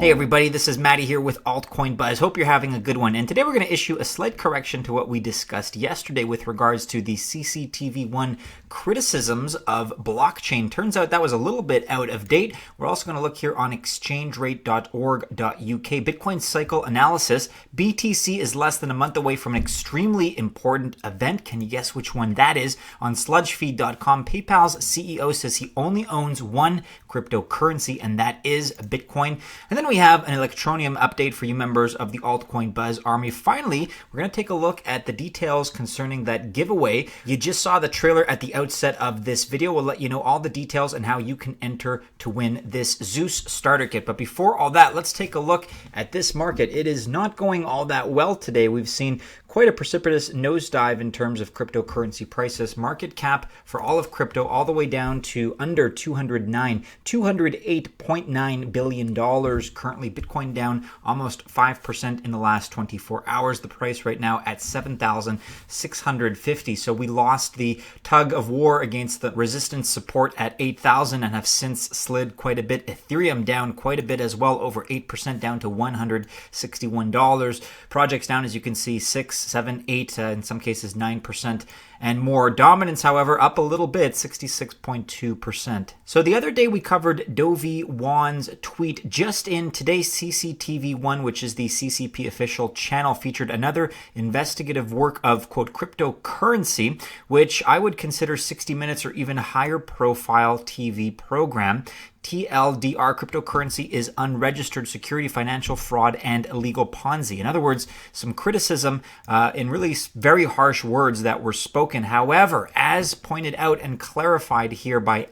Hey everybody, this is Maddie here with Altcoin Buzz. Hope you're having a good one. And today we're going to issue a slight correction to what we discussed yesterday with regards to the CCTV1 criticisms of blockchain. Turns out that was a little bit out of date. We're also going to look here on exchangerate.org.uk. Bitcoin cycle analysis. BTC is less than a month away from an extremely important event. Can you guess which one that is? On sludgefeed.com, PayPal's CEO says he only owns one cryptocurrency, and that is Bitcoin. And then we have an Electroneum update for you members of the Altcoin Buzz Army. Finally, we're going to take a look at the details concerning that giveaway. You just saw the trailer at the outset of this video. We'll let you know all the details and how you can enter to win this Zeus starter kit. But before all that, let's take a look at this market. It is not going all that well today. We've seen quite a precipitous nosedive in terms of cryptocurrency prices. Market cap for all of crypto all the way down to under $208.9 billion currently. Bitcoin down almost 5% in the last 24 hours. The price right now at 7,650. So we lost the tug of war against the resistance support at 8,000 and have since slid quite a bit. Ethereum down quite a bit as well, over 8% down to $161. Projects down, as you can see, 6, 7, 8, in some cases 9% and more. Dominance, however, up a little bit, 66.2%. So the other day we covered Dovey Wan's tweet just in today's CCTV1, which is the CCP official channel, featured another investigative work of, quote, cryptocurrency, which I would consider 60 Minutes or even higher profile TV program. TLDR, cryptocurrency is unregistered security, financial fraud, and illegal Ponzi. In other words, some criticism in really very harsh words that were spoken. However, as pointed out and clarified here by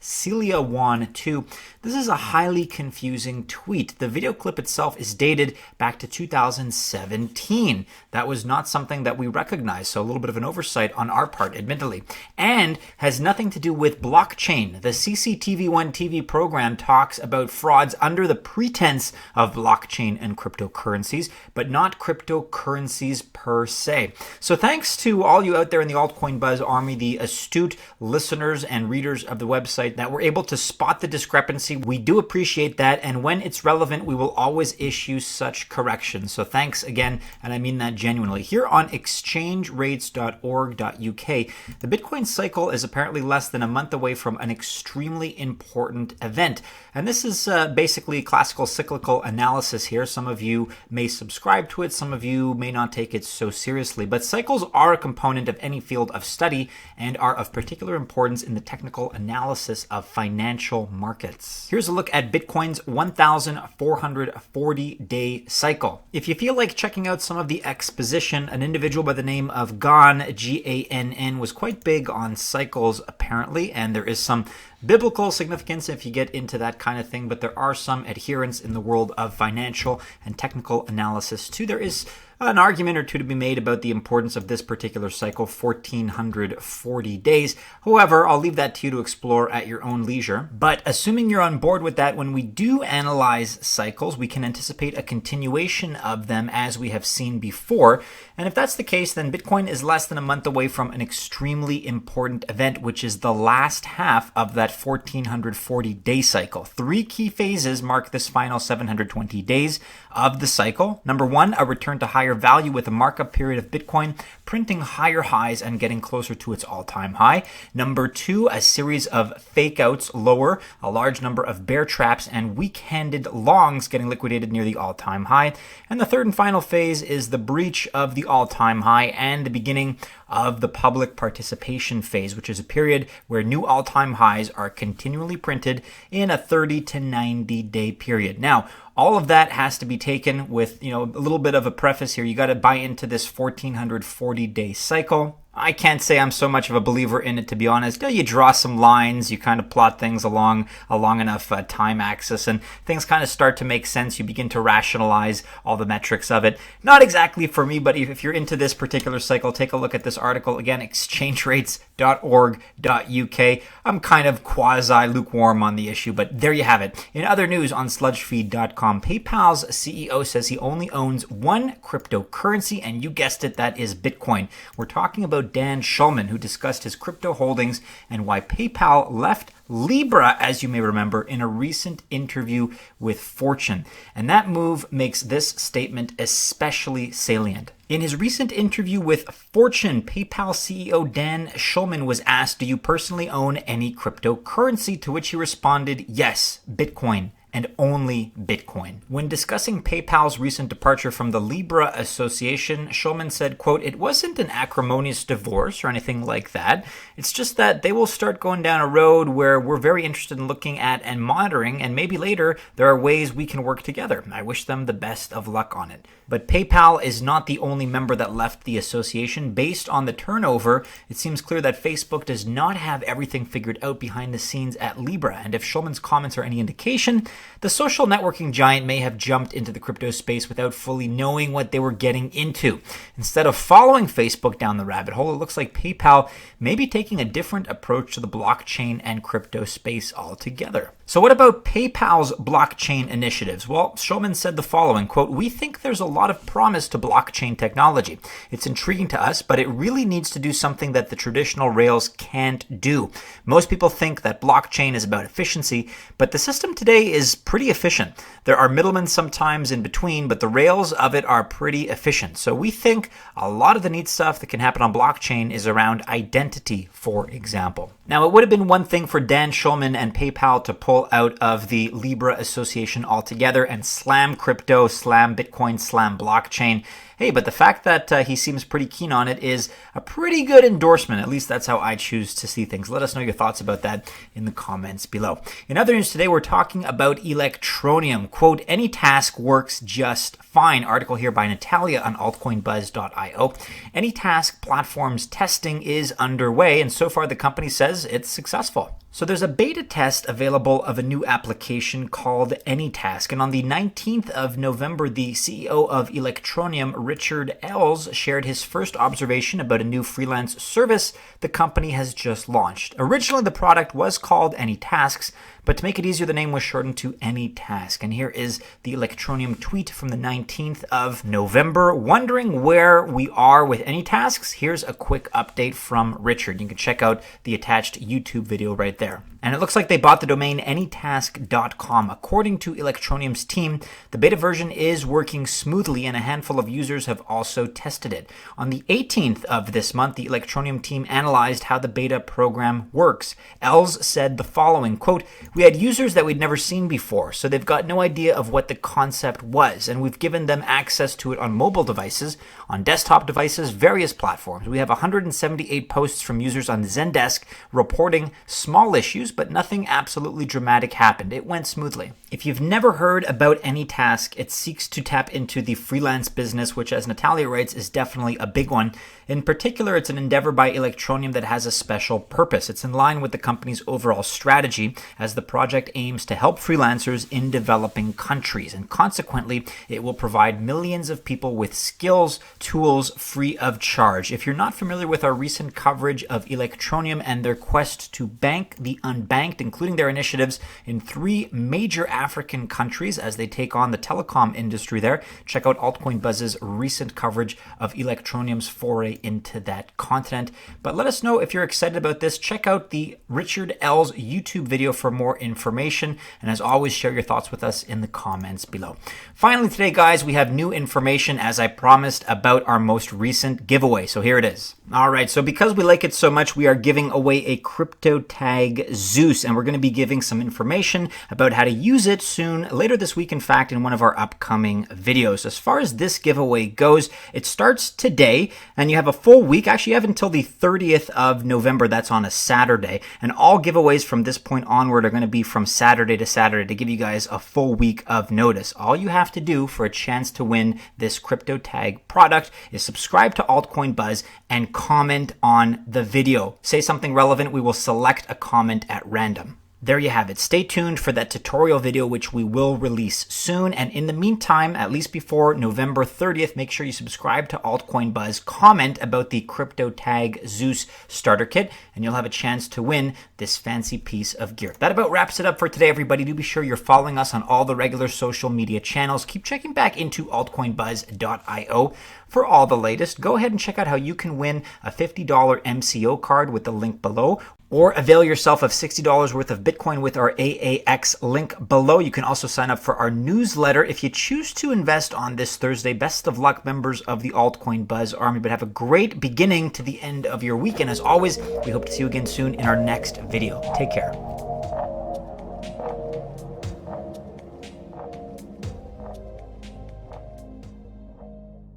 @CeliaWan2, this is a highly confusing tweet. The video clip itself is dated back to 2017. That was not something that we recognized, so a little bit of an oversight on our part, admittedly, and has nothing to do with blockchain. The CCTV1 TV program talks about frauds under the pretense of blockchain and cryptocurrencies, but not cryptocurrencies per se. So thanks to all you out there in the Altcoin Buzz Army, the astute listeners and readers of the website that were able to spot the discrepancy. We do appreciate that, and when it's relevant, we will always issue such corrections. So thanks again, and I mean that genuinely. Here on exchangerate.org.uk, the Bitcoin cycle is apparently less than a month away from an extremely important event. And this is basically classical cyclical analysis here. Some of you may subscribe to it, some of you may not take it so seriously, but cycles are a component of any field of study and are of particular importance in the technical analysis of financial markets. Here's a look at Bitcoin's 1,440-day cycle. If you feel like checking out some of the exposition, an individual by the name of Gann, Gann, was quite big on cycles apparently, and there is some biblical significance if you get into that kind of thing, but there are some adherents in the world of financial and technical analysis too. There is an argument or two to be made about the importance of this particular cycle, 1,440 days. However, I'll leave that to you to explore at your own leisure. But assuming you're on board with that, when we do analyze cycles, we can anticipate a continuation of them as we have seen before. And if that's the case, then Bitcoin is less than a month away from an extremely important event, which is the last half of that 1,440-day cycle. 3 key phases mark this final 720 days of the cycle. Number 1, a return to higher value with a markup period of Bitcoin printing higher highs and getting closer to its all-time high. Number 2, a series of fake outs lower, a large number of bear traps and weak-handed longs getting liquidated near the all-time high. And the third and final phase is the breach of the all-time high and the beginning of the public participation phase, which is a period where new all-time highs are continually printed in a 30 to 90 day period. Now, all of that has to be taken with, a little bit of a preface here. You got to buy into this 1,440-day cycle. I can't say I'm so much of a believer in it, to be honest. You draw some lines, you kind of plot things along a long enough time axis, and things kind of start to make sense. You begin to rationalize all the metrics of it. Not exactly for me, but if you're into this particular cycle, take a look at this article. Again, exchangerate.org.uk. I'm kind of quasi-lukewarm on the issue, but there you have it. In other news on sludgefeed.com, PayPal's CEO says he only owns one cryptocurrency, and you guessed it, that is Bitcoin. We're talking about Dan Schulman, who discussed his crypto holdings and why PayPal left Libra, as you may remember, in a recent interview with Fortune. And that move makes this statement especially salient. In his recent interview with Fortune, PayPal CEO Dan Schulman was asked, "Do you personally own any cryptocurrency?" To which he responded, "Yes, Bitcoin. And only Bitcoin." When discussing PayPal's recent departure from the Libra Association, Schulman said, quote, "It wasn't an acrimonious divorce or anything like that. It's just that they will start going down a road where we're very interested in looking at and monitoring, and maybe later there are ways we can work together. I wish them the best of luck on it." But PayPal is not the only member that left the association. Based on the turnover, it seems clear that Facebook does not have everything figured out behind the scenes at Libra. And if Schulman's comments are any indication, the social networking giant may have jumped into the crypto space without fully knowing what they were getting into. Instead of following Facebook down the rabbit hole, it looks like PayPal may be taking a different approach to the blockchain and crypto space altogether. So what about PayPal's blockchain initiatives? Well, Schulman said the following, quote, "We think there's a lot of promise to blockchain technology. It's intriguing to us, but it really needs to do something that the traditional rails can't do. Most people think that blockchain is about efficiency, but the system today is pretty efficient. There are middlemen sometimes in between, but the rails of it are pretty efficient. So we think a lot of the neat stuff that can happen on blockchain is around identity, for example." Now, it would have been one thing for Dan Schulman and PayPal to pull out of the Libra Association altogether and slam crypto, slam Bitcoin, slam blockchain. Hey, but the fact that he seems pretty keen on it is a pretty good endorsement. At least that's how I choose to see things. Let us know your thoughts about that in the comments below. In other news today, we're talking about Electroneum. Quote, "AnyTask works just fine." Article here by Natalia on altcoinbuzz.io. AnyTask platform's testing is underway, and so far the company says it's successful. So there's a beta test available of a new application called AnyTask. And on the 19th of November, the CEO of Electroneum, Richard Ells, shared his first observation about a new freelance service the company has just launched. Originally, the product was called AnyTasks, but to make it easier, the name was shortened to AnyTask. And here is the Electroneum tweet from the 19th of November. Wondering where we are with AnyTasks? Here's a quick update from Richard. You can check out the attached YouTube video right there. And it looks like they bought the domain anytask.com. According to Electroneum's team, the beta version is working smoothly and a handful of users have also tested it. On the 18th of this month, the Electroneum team analyzed how the beta program works. Els said the following, quote, "We had users that we'd never seen before, so they've got no idea of what the concept was, and we've given them access to it on mobile devices, on desktop devices, various platforms. We have 178 posts from users on Zendesk reporting small issues, but nothing absolutely dramatic happened. It went smoothly." If you've never heard about AnyTask, it seeks to tap into the freelance business, which, as Natalia writes, is definitely a big one. In particular, it's an endeavor by Electroneum that has a special purpose. It's in line with the company's overall strategy, as the project aims to help freelancers in developing countries, and consequently, it will provide millions of people with skills, tools, free of charge. If you're not familiar with our recent coverage of Electroneum and their quest to bank the unbanked, including their initiatives in 3 major African countries as they take on the telecom industry there, check out Altcoin Buzz's recent coverage of Electroneum's foray into that continent. But let us know if you're excited about this. Check out the Richard Ells YouTube video for more information. And as always, share your thoughts with us in the comments below. Finally today, guys, we have new information, as I promised, about our most recent giveaway. So here it is. All right, so because we like it so much, we are giving away a CryptoTag Zeus, and we're going to be giving some information about how to use it soon, later this week, in fact, in one of our upcoming videos. As far as this giveaway goes, it starts today, and you have a full week. Actually, you have until the 30th of November. That's on a Saturday, and all giveaways from this point onward are going to be from Saturday to Saturday to give you guys a full week of notice. All you have to do for a chance to win this CryptoTag product is subscribe to Altcoin Buzz and comment on the video. Say something relevant. We will select a comment at random. There you have it. Stay tuned for that tutorial video, which we will release soon. And in the meantime, at least before November 30th, make sure you subscribe to Altcoin Buzz, comment about the CryptoTag Zeus starter kit, and you'll have a chance to win this fancy piece of gear. That about wraps it up for today, everybody. Do be sure you're following us on all the regular social media channels. Keep checking back into altcoinbuzz.io for all the latest. Go ahead and check out how you can win a $50 MCO card with the link below, or avail yourself of $60 worth of Bitcoin with our AAX link below. You can also sign up for our newsletter if you choose to invest on this Thursday. Best of luck, members of the Altcoin Buzz Army, but have a great beginning to the end of your weekend. As always, we hope to see you again soon in our next video. Take care.